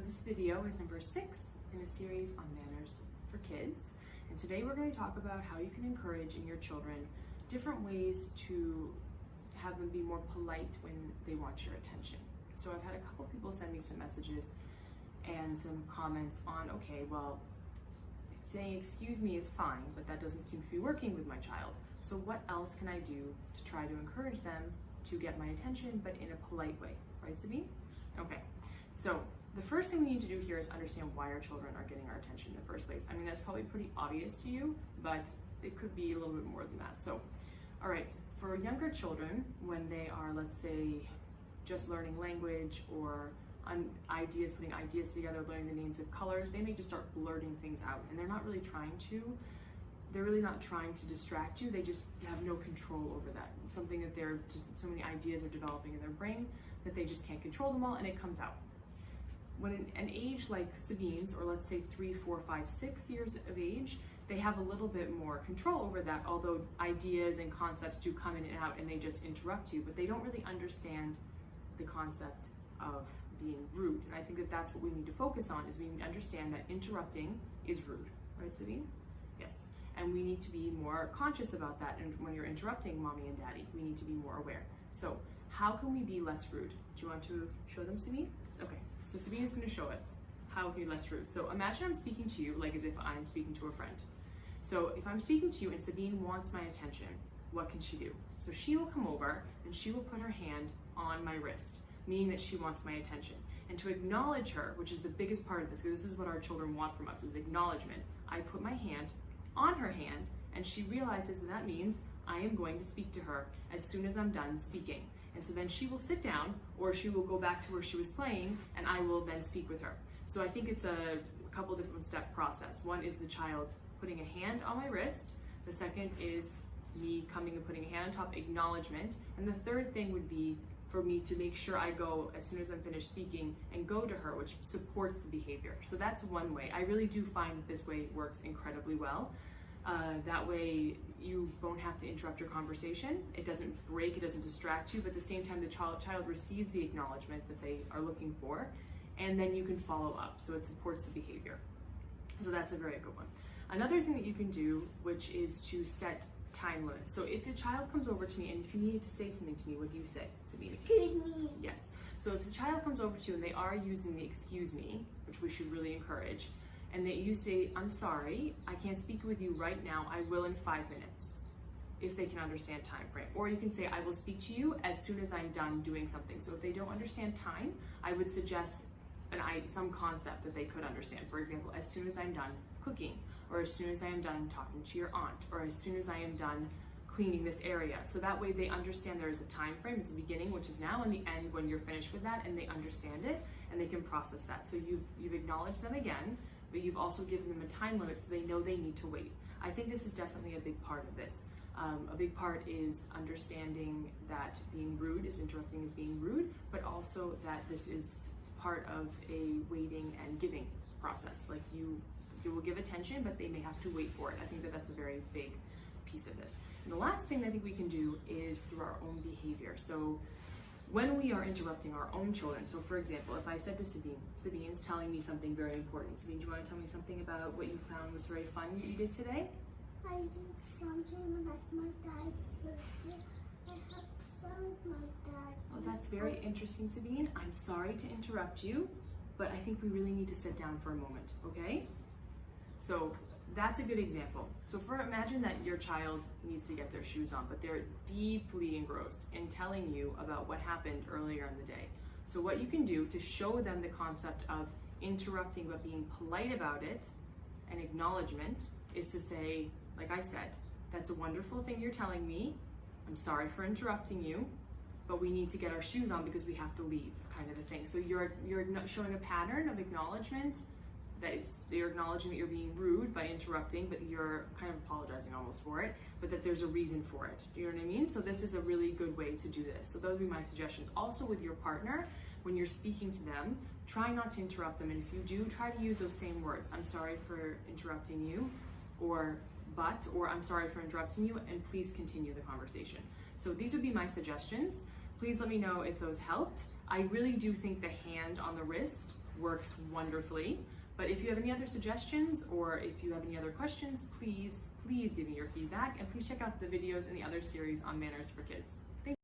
This video is number 6 in a series on manners for kids, and today we're going to talk about how you can encourage in your children different ways to have them be more polite when they want your attention. So I've had a couple people send me some messages and some comments on, okay, well, saying excuse me is fine, but that doesn't seem to be working with my child. So what else can I do to try to encourage them to get my attention, but in a polite way, right, Sabine? Okay, so the first thing we need to do here is understand why our children are getting our attention in the first place. I mean, that's probably pretty obvious to you, but it could be a little bit more than that. So, all right, for younger children, when they are, let's say, just learning language or putting ideas together, learning the names of colors, they may just start blurting things out, and they're really not trying to distract you. They just have no control over that. It's something that so many ideas are developing in their brain that they just can't control them all, and it comes out. When an age like Sabine's, or let's say 3, 4, 5, 6 years of age, they have a little bit more control over that, although ideas and concepts do come in and out and they just interrupt you, but they don't really understand the concept of being rude. And I think that that's what we need to focus on, is we need to understand that interrupting is rude, right, Sabine? Yes. And we need to be more conscious about that. And when you're interrupting mommy and daddy, we need to be more aware. So how can we be less rude? Do you want to show them, Sabine? Okay. So Sabine is going to show us how we can be less rude. So imagine I'm speaking to you like as if I'm speaking to a friend. So if I'm speaking to you and Sabine wants my attention, what can she do? So she will come over and she will put her hand on my wrist, meaning that she wants my attention. And to acknowledge her, which is the biggest part of this, because this is what our children want from us, is acknowledgement. I put my hand on her hand and she realizes that means I am going to speak to her as soon as I'm done speaking. And so then she will sit down, or she will go back to where she was playing, and I will then speak with her. So I think it's a couple different step process. One is the child putting a hand on my wrist. The second is me coming and putting a hand on top, acknowledgement. And the third thing would be for me to make sure I go as soon as I'm finished speaking and go to her, which supports the behavior. So that's one way. I really do find that this way works incredibly well. That way you won't have to interrupt your conversation. It doesn't break, it doesn't distract you, but at the same time the child receives the acknowledgement that they are looking for, and then you can follow up, so it supports the behavior. So that's a very good one. Another thing that you can do, which is to set time limits. So if a child comes over to me, and if you need to say something to me, what do you say, Sabine? Excuse me. Yes. So if the child comes over to you and they are using the excuse me, which we should really encourage, and that you say, I'm sorry, I can't speak with you right now, I will in 5 minutes, if they can understand time frame. Or you can say, I will speak to you as soon as I'm done doing something. So if they don't understand time, I would suggest some concept that they could understand. For example, as soon as I'm done cooking, or as soon as I am done talking to your aunt, or as soon as I am done cleaning this area. So that way they understand there is a time frame. It's the beginning, which is now, and the end when you're finished with that, and they understand it and they can process that. So you've acknowledged them again, but you've also given them a time limit so they know they need to wait. I think this is definitely a big part of this. A big part is understanding that being rude is interrupting is being rude, but also that this is part of a waiting and giving process. Like you will give attention, but they may have to wait for it. I think that that's a very big piece of this. And the last thing I think we can do is through our own behavior. So when we are interrupting our own children, so for example, if I said to Sabine's telling me something very important. Sabine, do you want to tell me something about what you found was very fun that you did today? I did something like my dad's birthday. I had fun with my dad. Oh, that's very interesting, Sabine. I'm sorry to interrupt you, but I think we really need to sit down for a moment, okay? So that's a good example. So imagine that your child needs to get their shoes on, but they're deeply engrossed in telling you about what happened earlier in the day. So what you can do to show them the concept of interrupting but being polite about it and acknowledgement is to say, like I said, that's a wonderful thing you're telling me. I'm sorry for interrupting you, but we need to get our shoes on because we have to leave, kind of a thing. So you're showing a pattern of acknowledgement, that you're acknowledging that you're being rude by interrupting, but you're kind of apologizing almost for it, but that there's a reason for it. Do you know what I mean? So this is a really good way to do this. So those would be my suggestions. Also with your partner, when you're speaking to them, try not to interrupt them. And if you do, try to use those same words. I'm sorry for interrupting you, or I'm sorry for interrupting you, and please continue the conversation. So these would be my suggestions. Please let me know if those helped. I really do think the hand on the wrist works wonderfully. But if you have any other suggestions or if you have any other questions, please give me your feedback, and please check out the videos in the other series on manners for kids.